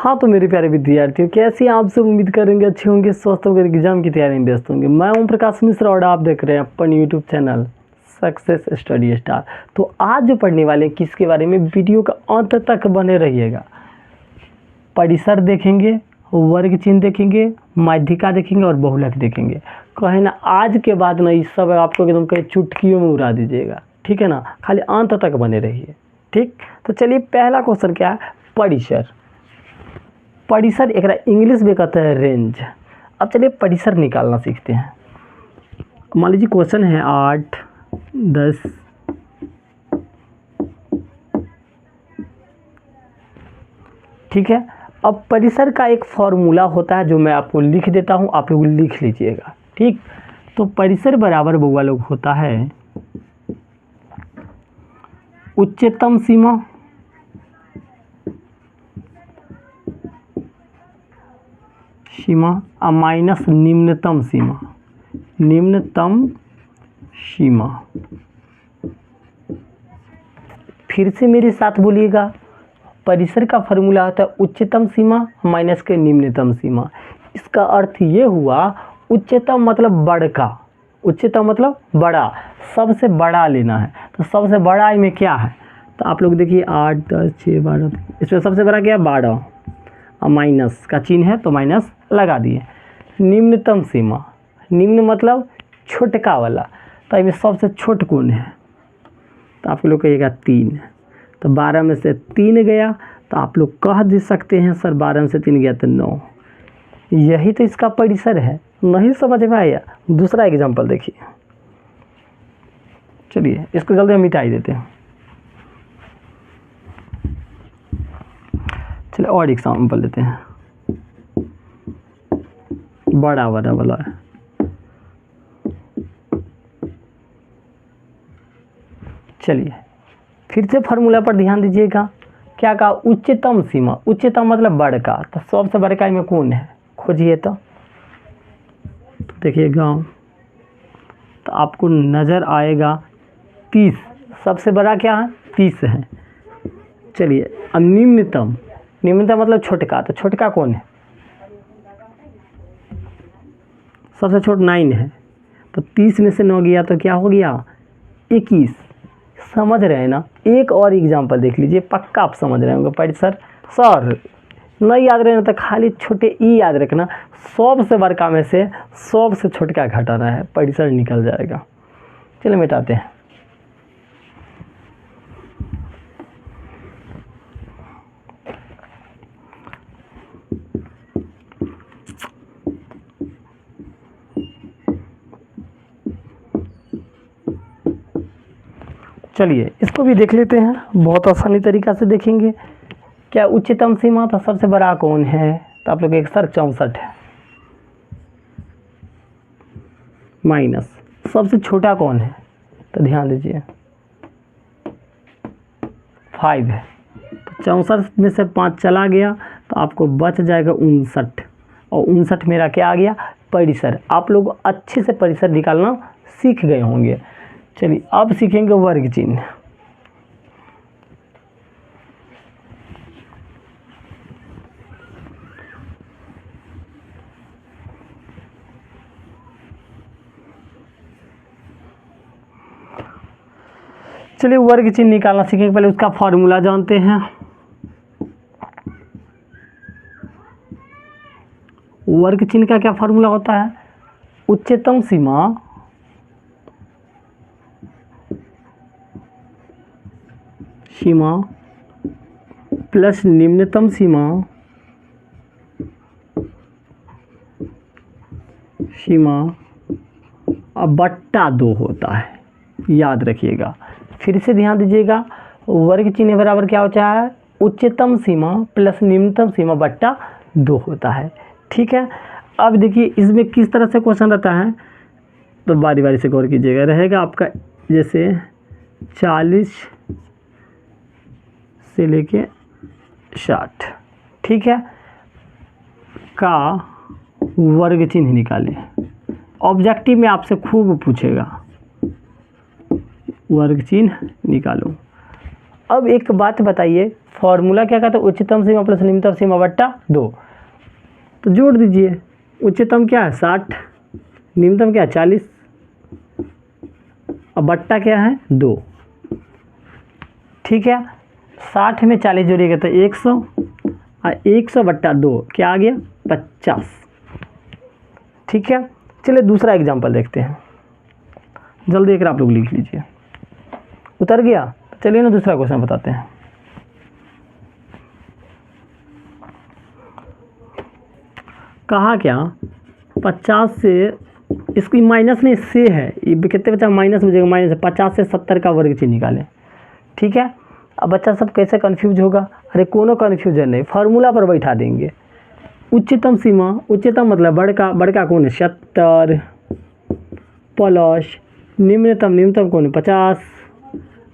हाँ तो मेरे प्यारे विद्यार्थियों, कैसे आप सब उम्मीद करेंगे अच्छे होंगे, स्वस्थ होकर एग्जाम की तैयारी में व्यस्त होंगे। मैं ओम प्रकाश मिश्रा और आप देख रहे हैं अपन YouTube channel success study star. तो आज जो पढ़ने वाले हैं किसके बारे में, वीडियो का अंत तक बने रहिएगा। परिसर देखेंगे, वर्ग चिन्ह देखेंगे, माध्यिका देखेंगे और बहुलक देखेंगे। कहे ना आज के बाद ना इस सब आपको एकदम कहीं चुटकियों में उड़ा दीजिएगा, ठीक है ना। खाली अंत तक बने रहिए, ठीक। तो चलिए पहला क्वेश्चन क्या है, परिसर। परिसर एक इंग्लिश में कहते हैं रेंज। अब चलिए परिसर निकालना सीखते हैं। मान लीजिए क्वेश्चन है 8, 10, ठीक है। अब परिसर का एक फॉर्मूला होता है जो मैं आपको लिख देता हूं, आप लोग लिख लीजिएगा, ठीक। तो परिसर बराबर बउआ लोग होता है उच्चतम सीमा माइनस निम्नतम सीमा, निम्नतम सीमा। फिर से मेरे साथ बोलिएगा, परिसर का फॉर्मूला होता है उच्चतम सीमा माइनस के निम्नतम सीमा। इसका अर्थ ये हुआ, उच्चतम मतलब बड़का, उच्चतम मतलब बड़ा, सबसे बड़ा लेना है। तो सबसे बड़ा में क्या है, तो आप लोग देखिए 8, 10, 6, 12, इसमें सबसे बड़ा क्या है 12, और माइनस का चिन्ह है तो माइनस लगा दिए। निम्नतम सीमा, निम्न मतलब छोटका वाला, तो इसमें सबसे छोट कौन है, तो आप लोग कहिएगा 3। तो 12 में से 3 गया, तो आप लोग कह दे सकते हैं सर 12 में से 3 गया तो 9। यही तो इसका परिसर है। नहीं समझ में आया, दूसरा एग्जाम्पल देखिए। चलिए इसको जल्दी हम मिटा ही देते हैं। चलिए और एग्जाम्पल लेते हैं, बड़ा बड़ा वाला है। चलिए फिर से फार्मूला पर ध्यान दीजिएगा। क्या कहा, उच्चतम सीमा, उच्चतम मतलब बड़का, तो सबसे बड़का में कौन है खोजिए। तो देखिए गाँव, तो आपको नज़र आएगा 30, सबसे बड़ा क्या है 30 है। चलिए अब निम्नतम, निम्नतम मतलब छोटका, तो छोटका कौन है, सबसे छोट 9 है। तो 30 में से 9 गया तो क्या हो गया 21। समझ रहे हैं ना। एक और एग्जाम्पल देख लीजिए, पक्का आप समझ रहे होंगे। परिसर सर नहीं याद रहे ना तो खाली छोटे ई याद रखना, सबसे बड़का में से सबसे छोटका घटाना है, परिसर निकल जाएगा। चलिए मिटाते हैं। चलिए इसको भी देख लेते हैं, बहुत आसानी तरीक़ा से देखेंगे। क्या उच्चतम सीमा, तो सबसे बड़ा कौन है, तो आप लोग एक सर 64 है, माइनस सबसे छोटा कौन है, तो ध्यान दीजिए 5 है। तो 64 में से 5 चला गया, तो आपको बच जाएगा 59, और 59 मेरा क्या आ गया परिसर। आप लोग अच्छे से परिसर निकालना सीख गए होंगे। चलिए अब सीखेंगे वर्ग चिन्ह। चलिए वर्ग चिन्ह निकालना सीखेंगे, पहले उसका फॉर्मूला जानते हैं। वर्ग चिन्ह का क्या फॉर्मूला होता है, उच्चतम सीमा प्लस निम्नतम सीमा अब बट्टा 2 होता है, याद रखिएगा। फिर से ध्यान दीजिएगा, वर्ग चिन्ह बराबर क्या होता है, उच्चतम सीमा प्लस निम्नतम सीमा बट्टा 2 होता है, ठीक है। अब देखिए इसमें किस तरह से क्वेश्चन रहता है, तो बारी बारी से गौर कीजिएगा। रहेगा आपका जैसे 40 से लेके 60, ठीक है, का वर्ग चिन्ह निकालें। ऑब्जेक्टिव में आपसे खूब पूछेगा, वर्ग चिन्ह निकालो। अब एक बात बताइए, फॉर्मूला क्या कहता है, उच्चतम सीमा प्लस निम्नतम सीमा बट्टा 2। तो जोड़ दीजिए, उच्चतम क्या है 60, निम्नतम क्या है 40, और बट्टा क्या है 2। ठीक है, 60 में 40 जोड़िएगा तो 100, और 100 बट्टा 2 क्या आ गया 50। ठीक है, चलिए दूसरा एग्जांपल देखते हैं, जल्दी एक आप लोग लिख लीजिए। उतर गया? तो चलिए ना दूसरा क्वेश्चन बताते हैं। कहा क्या 50 से, इसकी माइनस नहीं से है, ये कितने बच्चा माइनस बचेगा, माइनस 50 से 70 का वर्ग चिन्ह निकालें। ठीक है, अब बच्चा सब कैसे कंफ्यूज होगा, अरे कोनो कन्फ्यूजन नहीं, फार्मूला पर बैठा देंगे। उच्चतम सीमा, उच्चतम मतलब बड़का कौन है 70 प्लस निम्नतम कौन है 50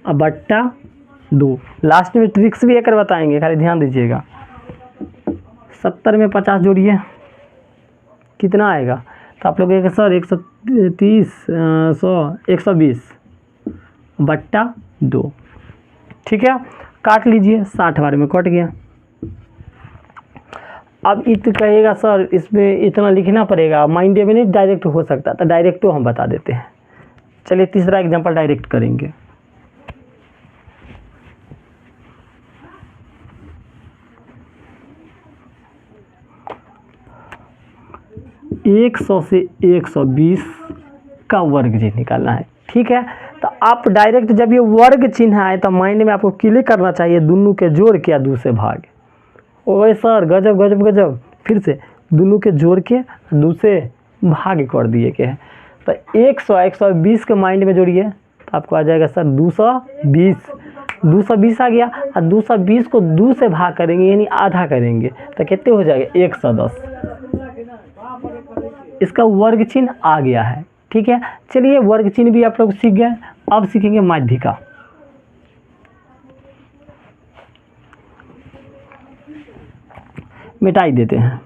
और बट्टा 2। लास्ट में ट्रिक्स भी एक बताएंगे, खाली ध्यान दीजिएगा। 70 में 50 जोड़िए कितना आएगा, तो आप लोग सर 130 100 120 बट्टा 2। ठीक है, काट लीजिए, 60 बार में कट गया। अब कहेगा सर इसमें इतना लिखना पड़ेगा, माइंड में नहीं डायरेक्ट हो सकता, तो डायरेक्ट हम बता देते हैं। चलिए तीसरा एग्जांपल डायरेक्ट करेंगे। एक 100 से 120 का वर्ग चिन्ह निकालना है। ठीक है, तो आप डायरेक्ट जब ये वर्ग चिन्ह आए तो माइंड में आपको क्लिक करना चाहिए दोनों के जोड़ के या दूसरे भाग। ओए सर गजब गजब गजब, फिर से दोनों के जोड़ के दूसरे भाग कर दिए के है। तो 100 120 के माइंड में जोड़िए तो आपको आ जाएगा सर 220 आ गया, और 220 को 2 से भाग करेंगे यानी आधा करेंगे तो कितने हो जाएगा 110। इसका वर्ग चिन्ह आ गया है। ठीक है, चलिए वर्ग चिन्ह भी आप लोग सीख गए, अब सीखेंगे माध्यिका। मिटाई देते हैं।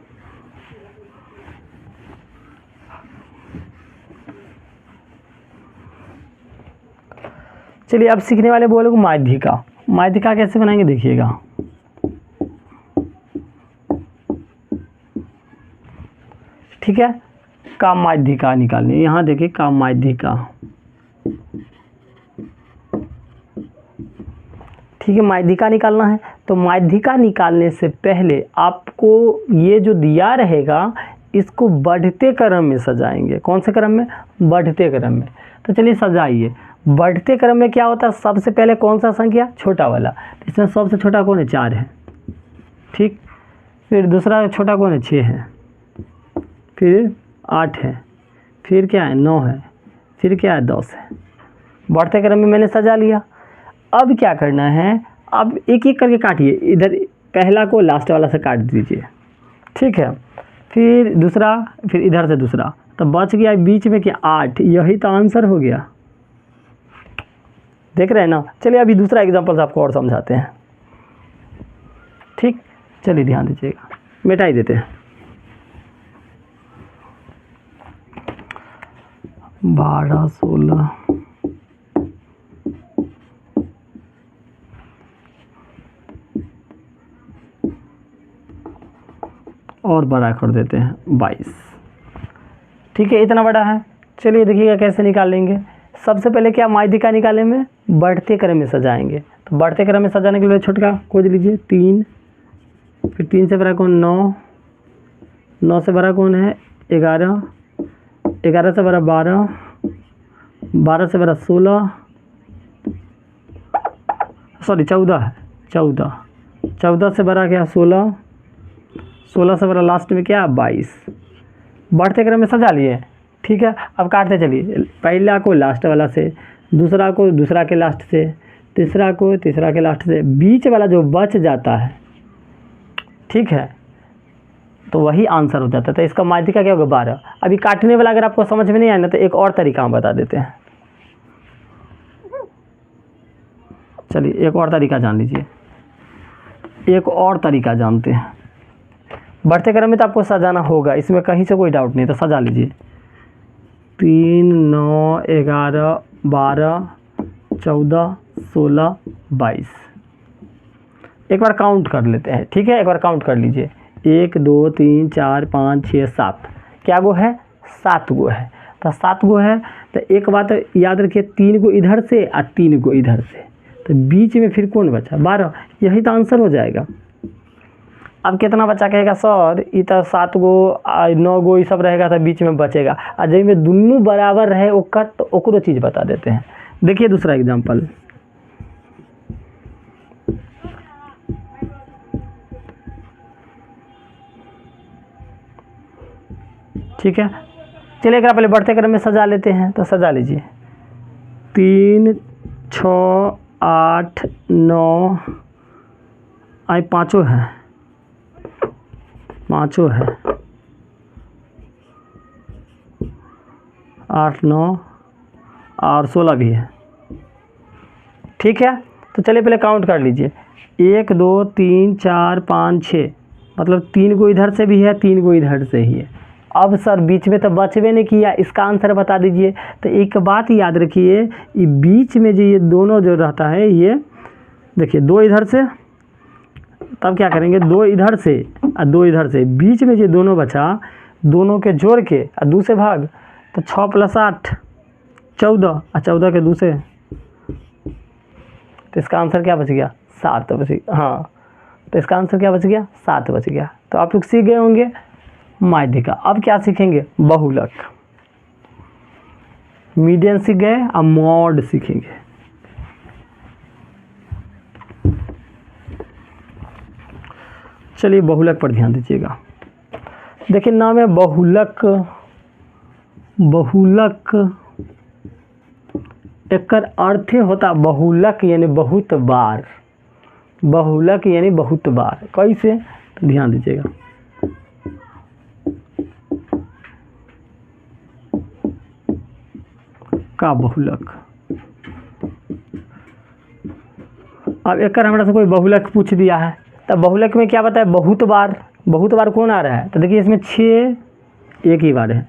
चलिए अब सीखने वाले बोलोगे माध्यिका। माध्यिका कैसे बनाएंगे देखिएगा। ठीक है, काम माध्यिका निकालनी, यहाँ देखिए काम माध्यिका। ठीक है, माध्यिका निकालना है, तो माध्यिका निकालने से पहले आपको ये जो दिया रहेगा इसको बढ़ते क्रम में सजाएंगे। कौन से क्रम में? बढ़ते क्रम में। तो चलिए सजाइए। बढ़ते क्रम में क्या होता है, सबसे पहले कौन सा संख्या? छोटा वाला। इसमें सबसे छोटा कौन है? 4 है। ठीक, फिर दूसरा छोटा कौन है? 6 है, फिर 8 है, फिर क्या है? 9 है, फिर क्या है? 10 है। बढ़ते क्रम में मैंने सजा लिया। अब क्या करना है, अब एक एक करके काटिए। इधर पहला को लास्ट वाला से काट दीजिए। ठीक है, फिर दूसरा, फिर इधर से दूसरा, तो बच गया बीच में क्या? 8। यही तो आंसर हो गया। देख रहे हैं ना। चलिए अभी दूसरा एग्जांपल आपको और समझाते हैं। ठीक, चलिए ध्यान दीजिएगा, मिटाई देते हैं। 12 16 और बड़ा कर देते हैं 22। ठीक है, इतना बड़ा है। चलिए देखिएगा कैसे निकाल लेंगे। सबसे पहले क्या माध्यिका निकालने में बढ़ते क्रम में सजाएंगे। तो बढ़ते क्रम में सजाने के लिए छोटका खोज लीजिए 3, फिर 3 से बड़ा कौन? 9, 9 से बड़ा कौन है? 11, 11 से बड़ा 12, 12 से बड़ा 16, सॉरी 14 है, 14, 14 से बड़ा क्या? 16, 16 से बड़ा लास्ट में क्या? 22। बढ़ते क्रम में सजा लिए। ठीक है, अब काटते चलिए। पहला को लास्ट वाला से, दूसरा को दूसरा के लास्ट से, तीसरा को तीसरा के लास्ट से, बीच वाला जो बच जाता है, ठीक है, तो वही आंसर हो जाता है। तो इसका माध्यिका क्या होगा? 12। अभी काटने वाला अगर आपको समझ में नहीं आया ना तो एक और तरीका हम बता देते हैं। चलिए एक और तरीका जान लीजिए, एक और तरीका जानते हैं। बढ़ते क्रम में तो आपको सजाना होगा, इसमें कहीं से कोई डाउट नहीं, तो सजा लीजिए। 3 9 11 12 14 16 22। एक बार काउंट कर लेते हैं, ठीक है। एक बार काउंट कर लीजिए, 1 2 3 4 5 6 7, क्या गो है? 7 गो है। तो 7 गो है, तो एक बात याद रखिए, 3 गो इधर से और 3 गो इधर से, तो बीच में फिर कौन बचा? 12। यही तो आंसर हो जाएगा। अब कितना बचा कहेगा सर, ये तो 7 गो 9 गो ये सब रहेगा, तो बीच में बचेगा। और जब में दोनों बराबर रहे ओकर, तो ओकरो चीज़ बता देते हैं। देखिए दूसरा एग्जाम्पल, ठीक है। चलिए एक पहले बढ़ते क्रम में सजा लेते हैं, तो सजा लीजिए। 3 6 8 9, आई पाँचों है, 8 9 और 16 भी है, ठीक है। तो चलिए पहले काउंट कर लीजिए, 1 2 3 4 5 6, मतलब 3 गो इधर से भी है, 3 गो इधर से ही है। अब सर बीच में तो बचवे नहीं किया, इसका आंसर बता दीजिए। तो एक बात याद रखिए, ये बीच में जो ये दोनों जो रहता है, ये देखिए 2 इधर से, तब क्या करेंगे, 2 इधर से और 2 इधर से, बीच में जो दोनों बचा, दोनों के जोड़ के और दूसरे भाग, तो 6 + 8 14, और 14 के दूसरे, तो इसका आंसर क्या बच गया? 7 बच गया। हाँ, तो इसका आंसर क्या बच गया? 7 बच गया। तो आप लोग सीख गए होंगे माध्यिका। अब क्या सीखेंगे? बहुलक। मीडियन सीख गए, अब मॉड सीखेंगे। चलिए बहुलक पर ध्यान दीजिएगा। देखिए नाम है बहुलक। बहुलक एकर अर्थ होता बहुलक यानी बहुत बार। बहुलक यानी बहुत बार। कैसे? तो ध्यान दीजिएगा। का बहुलक, अब एक हमरा से कोई बहुलक पूछ दिया है, तो बहुलक में क्या बताए? बहुत बार। बहुत बार कौन आ रहा है? तो देखिए इसमें 6 एक ही बार है,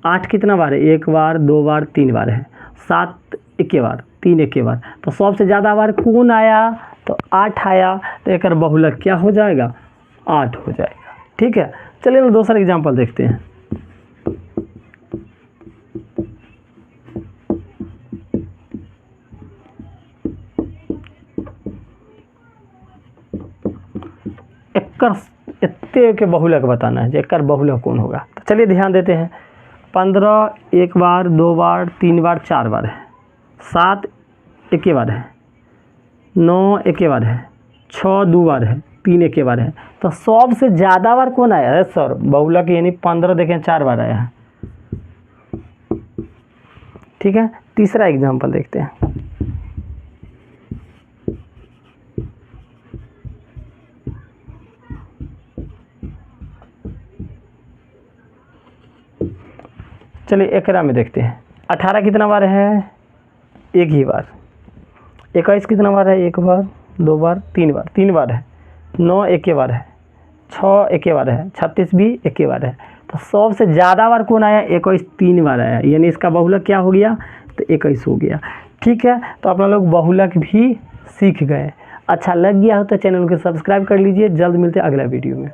8 कितना बार है? 1 बार 2 बार 3 बार है, 7 एक बार, 3 एक बार, तो सबसे ज़्यादा बार कौन आया? तो 8 आया। तो एक बहुलक क्या हो जाएगा? 8 हो जाएगा, ठीक है। चलिए हम दूसरा एग्जाम्पल देखते हैं। इतने के बहुलक बताना है, एकर बहुलक कौन होगा। तो चलिए ध्यान देते हैं। 15 एक बार 2 बार 3 बार 4 बार है, 7 एक बार है, 9 एक बार है, 6 2 बार है, 3 एक बार है। तो सबसे ज़्यादा बार कौन आया है सर? बहुलक यानी 15 देखें 4 बार आया है, ठीक है। तीसरा एग्जाम्पल देखते हैं। चलिए एकरा में देखते हैं। 18 कितना बार है? एक ही बार। 21 कितना बार है? 1 बार 2 बार 3 बार, 3 बार है। 9 एक बार है, 6 एक बार है, 36 भी एक बार है। तो सबसे ज़्यादा बार कौन आया? 21 3 बार आया, यानी इसका बहुलक क्या हो गया? तो 21 हो गया, ठीक है। तो अपना लोग बहुलक भी सीख गए। अच्छा लग गया हो तो चैनल को सब्सक्राइब कर लीजिए। जल्द मिलते हैं अगला वीडियो में।